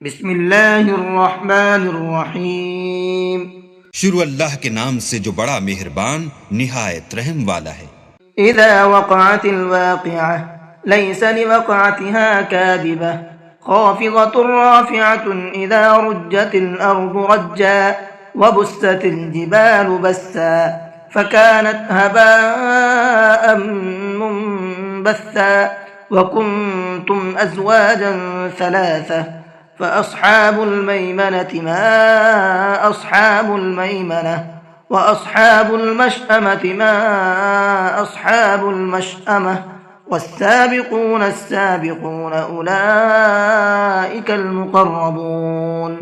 بسم اللہ الرحمن الرحیم۔ شروع اللہ کے نام سے جو بڑا مہربان نہایت رحم والا ہے۔ اذا وقعت الواقعہ لیس لوقعتها کاذبہ خافضۃ رافعۃ اذا رجت الارض رجا وبست الجبال بسا فكانت هباء منبثا وكنتم ازواجا ثلاثہ فأصحاب الميمنة ما أصحاب الميمنة وأصحاب المشأمة ما أصحاب المشأمة والسابقون السابقون أولئك المقربون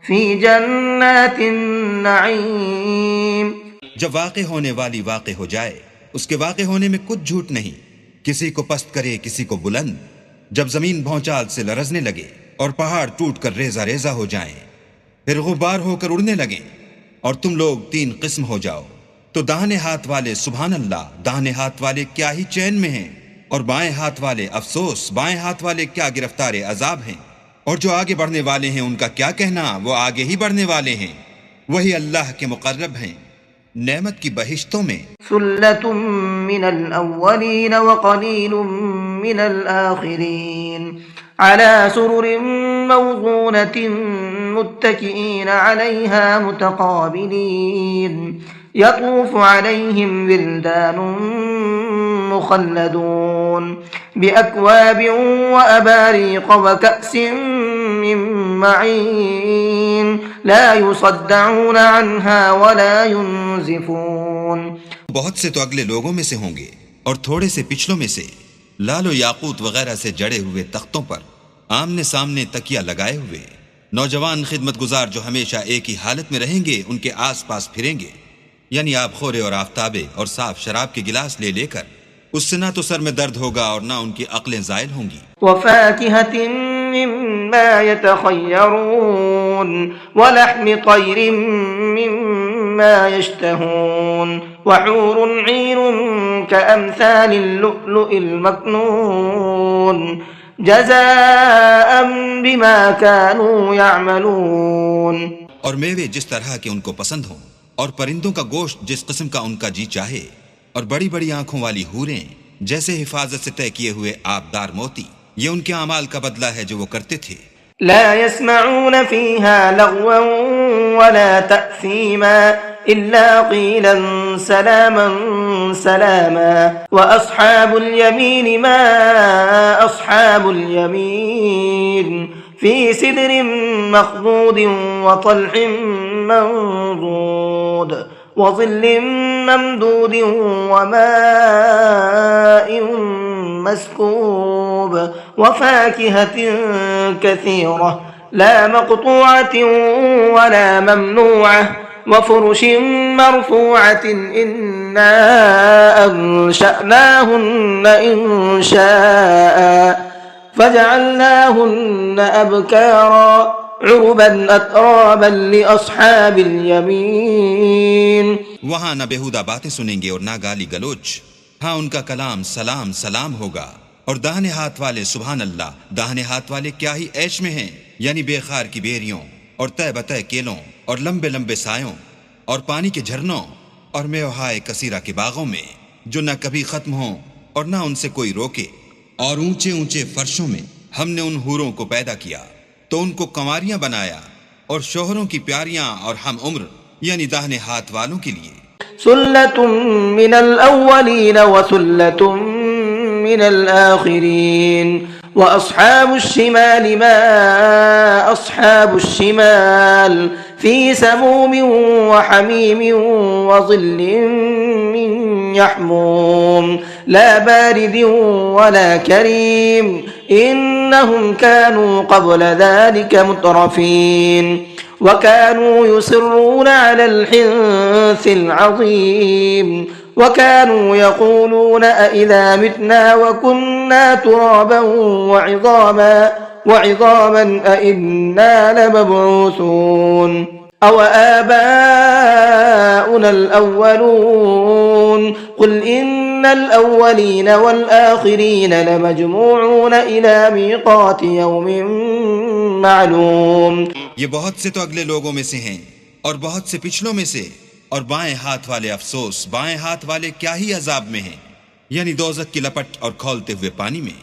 في جنات النعيم۔ جب واقع ہونے والی واقع ہو جائے، اس کے واقع ہونے میں کچھ جھوٹ نہیں، کسی کو پست کرے کسی کو بلند۔ جب زمین بھونچال سے لرزنے لگے اور پہاڑ ٹوٹ کر ریزہ ریزہ ہو جائیں، پھر غبار ہو کر اڑنے لگیں، اور تم لوگ تین قسم ہو جاؤ، تو داہنے ہاتھ والے سبحان اللہ، داہنے ہاتھ والے کیا ہی چین میں ہیں، اور بائیں ہاتھ والے افسوس، بائیں ہاتھ والے کیا گرفتار عذاب ہیں، اور جو آگے بڑھنے والے ہیں ان کا کیا کہنا، وہ آگے ہی بڑھنے والے ہیں، وہی اللہ کے مقرب ہیں نعمت کی بہشتوں میں۔ ثلۃ من الاولین وقلیل من الآخرین على سرر موضونة متكئين عليها متقابلين يطوف عليهم ولدان مخلدون بأكواب وأباريق وكأس من معين لا يصدعون عنها ولا ينزفون۔ بہت سے تو اگلے لوگوں میں سے ہوں گے، اور تھوڑے سے پچھلوں میں سے لال و یاقوت وغیرہ سے جڑے ہوئے تختوں پر آمنے سامنے تکیہ لگائے ہوئے نوجوان خدمت گزار جو ہمیشہ ایک ہی حالت میں رہیں گے، ان کے آس پاس پھریں گے، یعنی آب خورے اور آفتابے اور صاف شراب کے گلاس لے لے کر۔ اس سے نہ تو سر میں درد ہوگا اور نہ ان کی عقلیں زائل ہوں گی۔ وفاكهة مما يتخيرون ولحم طير مما يشتهون وحور عين كأمثال اللؤلؤ المكنون جزاء بما كانوا يعملون۔ اور میوے جس طرح کے ان کو پسند ہوں، اور پرندوں کا گوشت جس قسم کا ان کا جی چاہے، اور بڑی بڑی آنکھوں والی حوریں جیسے حفاظت سے طے کیے ہوئے آبدار موتی، یہ ان کے اعمال کا بدلہ ہے جو وہ کرتے تھے۔ لا يسمعون فيها لغوا ولا تأثيما إلا قيلا سلاما سلاما وأصحاب اليمين ما أصحاب اليمين في سدر مخضود وطلح منضود وظل ممدود وماء مسكوب وفاكهة كثيرة لا مقطوعة ولا ممنوعة وفرش مرفوعة إنا أنشأناهن إنشاء فجعلناهن أبكارا عربا أترابا لأصحاب اليمين۔ وہاں نہ بےہودہ باتیں سنیں گے اور نہ گالی گلوچ، ہاں ان کا کلام سلام سلام ہوگا۔ اور داہنے ہاتھ والے سبحان اللہ، داہنے ہاتھ والے کیا ہی عیش میں ہیں، یعنی بے خار کی بیریوں اور تہ بتہ کیلوں اور لمبے لمبے سایوں اور پانی کے جھرنوں اور میوہائے کثیرہ کے باغوں میں جو نہ کبھی ختم ہوں اور نہ ان سے کوئی روکے۔ اور اونچے اونچے فرشوں میں ہم نے ان حوروں کو پیدا کیا تو ان کو کنواریاں بنایا، اور شوہروں کی پیاریاں اور ہم عمر یعنی داہنے ہاتھ والوں کے لیے۔ ثلة من الأولين وثلة من الآخرين وأصحاب الشمال ما أصحاب الشمال في سموم وحميم وظل من يحموم لا بارد ولا كريم إنهم كانوا قبل ذلك مترفين وكانوا يصرون على الحنث العظيم وكانوا يقولون أئذا متنا وكنا ترابا وعظاما أئنا لمبعوثون أو آباؤنا الأولون قل إن إن الأولين والآخرين لمجموعون إلى ميقات يوم معلوم. یہ بہت سے تو اگلے لوگوں میں سے ہیں اور بہت سے پچھلوں میں سے، اور بائیں ہاتھ والے افسوس، بائیں ہاتھ والے کیا ہی عذاب میں ہیں، یعنی دوزخ کی لپٹ اور کھولتے ہوئے پانی میں،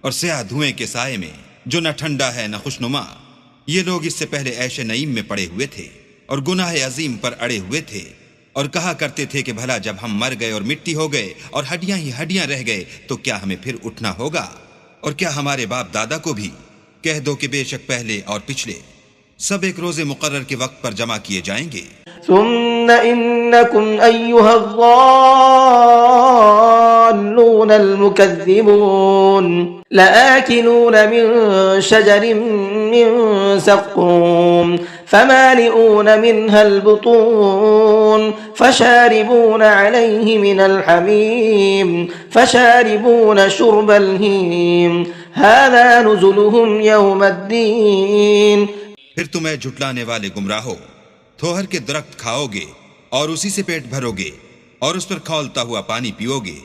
اور سیاہ دھوئیں کے سائے میں جو نہ ٹھنڈا ہے نہ خوشنما. یہ لوگ اس سے پہلے عیش نعیم میں پڑے ہوئے تھے اور گناہ عظیم پر اڑے ہوئے تھے، اور کہا کرتے تھے کہ بھلا جب ہم مر گئے اور مٹی ہو گئے اور ہڈیاں ہی ہڈیاں رہ گئے تو کیا ہمیں پھر اٹھنا ہوگا؟ اور کیا ہمارے باپ دادا کو بھی؟ کہہ دو کہ بے شک پہلے اور پچھلے سب ایک روز مقرر کے وقت پر جمع کیے جائیں گے. ثم إنكم أيها الضالون المكذبون لآكلون من شجر من زقوم فمالئون منها البطون فشاربون عليه من الحميم فشاربون شرب الهيم هذا نزلهم يوم الدين. پھر تمہیں جھٹلانے والے گمراہو، تھوہر کے درخت کھاؤ گے اور اسی سے پیٹ بھرو گے اور اس پر کھولتا ہوا پانی پیو گے،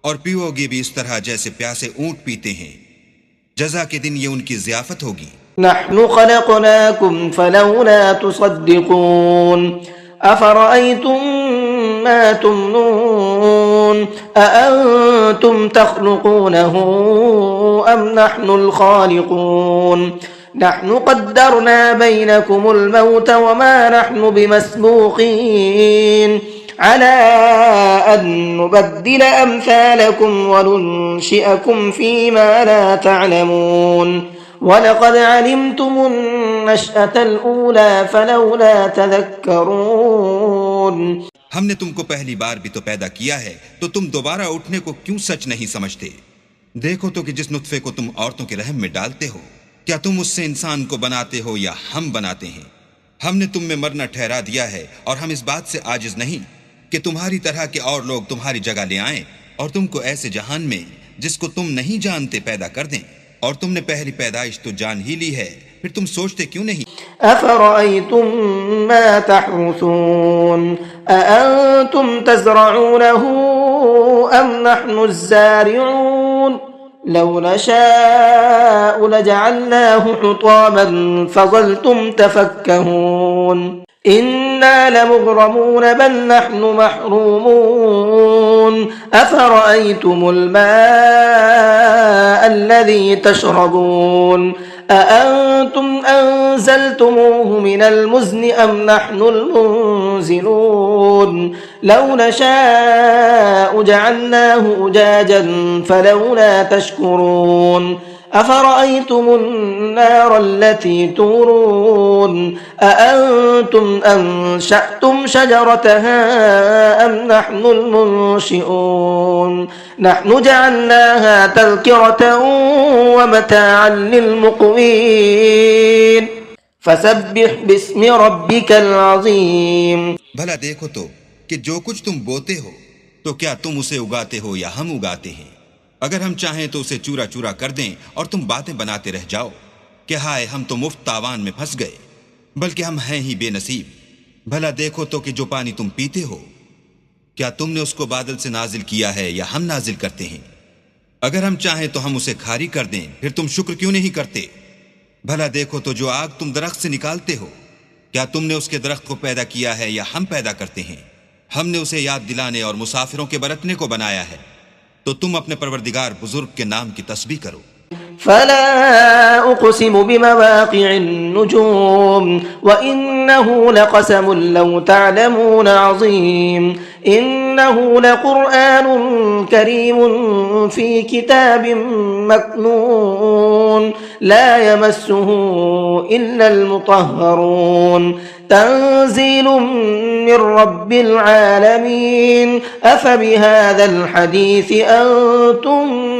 اور پیو گے بھی اس طرح جیسے پیاسے اونٹ پیتے ہیں. جزا کے دن یہ ان کی ضیافت ہوگی. نحن خلقناكم فلولا تصدقون أفرأيتم ما تمنون أأنتم تخلقونه أم نحن الخالقون نحن قدرنا بينكم الموت وما نحن بمسبوقين على أن نبدل أمثالكم وننشئكم فيما لا تعلمون وَلَقَدْ عَلِمْتُمُ النَّشْأَةَ الْأُولَى فَلَوْلَا تَذَكَّرُونَ. ہم نے تم کو پہلی بار بھی تو پیدا کیا ہے، تو تم دوبارہ اٹھنے کو کیوں سچ نہیں سمجھتے؟ دیکھو تو کہ جس نطفے کو تم عورتوں کے رحم میں ڈالتے ہو، کیا تم اس سے انسان کو بناتے ہو یا ہم بناتے ہیں؟ ہم نے تم میں مرنا ٹھہرا دیا ہے، اور ہم اس بات سے عاجز نہیں کہ تمہاری طرح کے اور لوگ تمہاری جگہ لے آئیں اور تم کو ایسے جہان میں جس کو تم نہیں جانتے پیدا کر دیں. اور تم نے پہلی پیدائش تو جان ہی لی ہے، پھر تم سوچتے کیوں نہیں؟ أَفَرَأَيْتُم مَّا تَحْرُثُونَ أَأَنتُمْ تَزْرَعُونَهُ أَمْ نَحْنُ الزَّارِعُونَ لَوْ نَشَاءُ لَجَعَلْنَاهُ حُطَامًا فَظَلْتُمْ تَفَكَّهُونَ إِنَّا لَمُغْرَمُونَ بَلْ نَحْنُ مَحْرُومُونَ أَفَرَأَيْتُمُ الْمَاءَ الَّذِي تَشْرَبُونَ أَأَنتُمْ أَنزَلْتُمُوهُ مِنَ الْمُزْنِ أَمْ نَحْنُ الْمُنزِلُونَ لَوْ نَشَاءُ جَعَلْنَاهُ أُجَاجًا فَلَوْلَا تَشْكُرُونَ أَفَرَأَيْتُمُ النَّارَ الَّتِي تُورُونَ أَأَنتُمْ أَنشَأْتُمْ شَجَرَتَهَا أَمْ نَحْنُ الْمُنشِئُونَ نَحْنُ جَعَلْنَاهَا تَذْكِرَةً وَمَتَاعًا لِلْمُقْوِينَ فَسَبِّحْ بِاسْمِ رَبِّكَ الْعَظِيمِ. بھلا دیکھو تو کہ جو کچھ تم بوتے ہو تو کیا تم اسے اگاتے ہو یا ہم اگاتے ہیں؟ اگر ہم چاہیں تو اسے چورا چورا کر دیں اور تم باتیں بناتے رہ جاؤ کہ ہائے ہم تو مفت تاوان میں پھنس گئے، بلکہ ہم ہیں ہی بے نصیب. بھلا دیکھو تو کہ جو پانی تم پیتے ہو کیا تم نے اس کو بادل سے نازل کیا ہے یا ہم نازل کرتے ہیں؟ اگر ہم چاہیں تو ہم اسے کھاری کر دیں، پھر تم شکر کیوں نہیں کرتے؟ بھلا دیکھو تو جو آگ تم درخت سے نکالتے ہو کیا تم نے اس کے درخت کو پیدا کیا ہے یا ہم پیدا کرتے ہیں؟ ہم نے اسے یاد دلانے اور مسافروں کے برتنے کو بنایا ہے. تو تم اپنے پروردگار بزرگ کے نام کی تسبیح کرو. فلا أقسم بمواقع النجوم وإنه لقسم لو تعلمون عظيم إنه لقرآن كريم في كتاب مكنون لا يمسه إلا المطهرون تنزيل من رب العالمين أفبهذا الحديث أنتم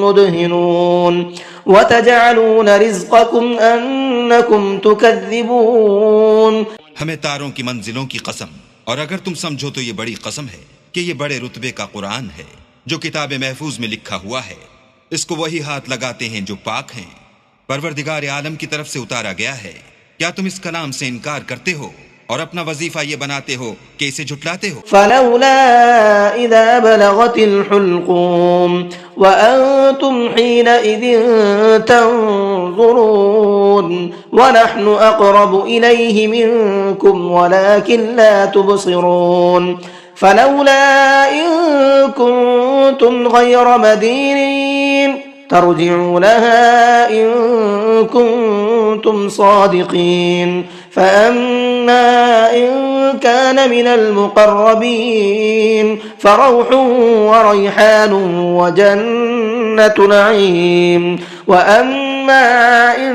مدهنون وتجعلون رزقكم أنكم تكذبون. ہمیں تاروں کی منزلوں کی قسم، اور اگر تم سمجھو تو یہ بڑی قسم ہے کہ یہ بڑے رتبے کا قرآن ہے جو کتاب محفوظ میں لکھا ہوا ہے. اس کو وہی ہاتھ لگاتے ہیں جو پاک ہیں، پروردگار عالم کی طرف سے اتارا گیا ہے. کیا تم اس کلام سے انکار کرتے ہو اور اپنا وظیفہ یہ بناتے ہو کہ اسے جھٹلاتے ہو. فلولا إذا بلغت الحلقوم وأنتم حينئذ تنظرون ونحن أقرب إليه منكم ولكن لا تبصرون فلولا إن كنتم غير مدينين ترجعونها إن كنتم صادقين فأما إن كان من المقربين فروح وريحان وجنة نعيم وأما إن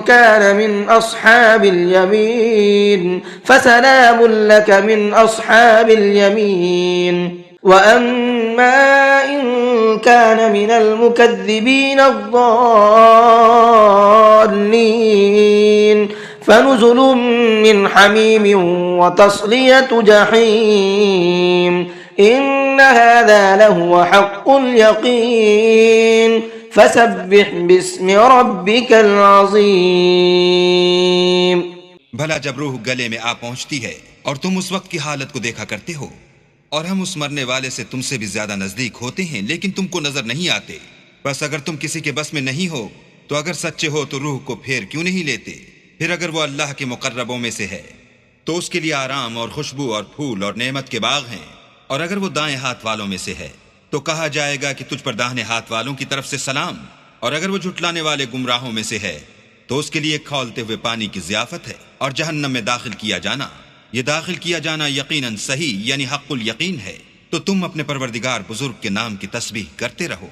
كان من أصحاب اليمين فسلام لك من أصحاب اليمين وأما إن كان من المكذبين الضالين فنزل من حميم وتصلية جحيم إن هذا لهو حق اليقين فسبح باسم ربك العظيم. بھلا جب روح گلے میں آ پہنچتی ہے اور تم اس وقت کی حالت کو دیکھا کرتے ہو اور ہم اس مرنے والے سے تم سے بھی زیادہ نزدیک ہوتے ہیں لیکن تم کو نظر نہیں آتے، بس اگر تم کسی کے بس میں نہیں ہو تو اگر سچے ہو تو روح کو پھیر کیوں نہیں لیتے؟ پھر اگر وہ اللہ کے مقربوں میں سے ہے تو اس کے لیے آرام اور خوشبو اور پھول اور نعمت کے باغ ہیں، اور اگر وہ دائیں ہاتھ والوں میں سے ہے تو کہا جائے گا کہ تجھ پر داہنے ہاتھ والوں کی طرف سے سلام، اور اگر وہ جھٹلانے والے گمراہوں میں سے ہے تو اس کے لیے کھولتے ہوئے پانی کی ضیافت ہے، اور جہنم میں داخل کیا جانا، یہ داخل کیا جانا یقیناً صحیح یعنی حق الیقین ہے. تو تم اپنے پروردگار بزرگ کے نام کی تسبیح کرتے رہو.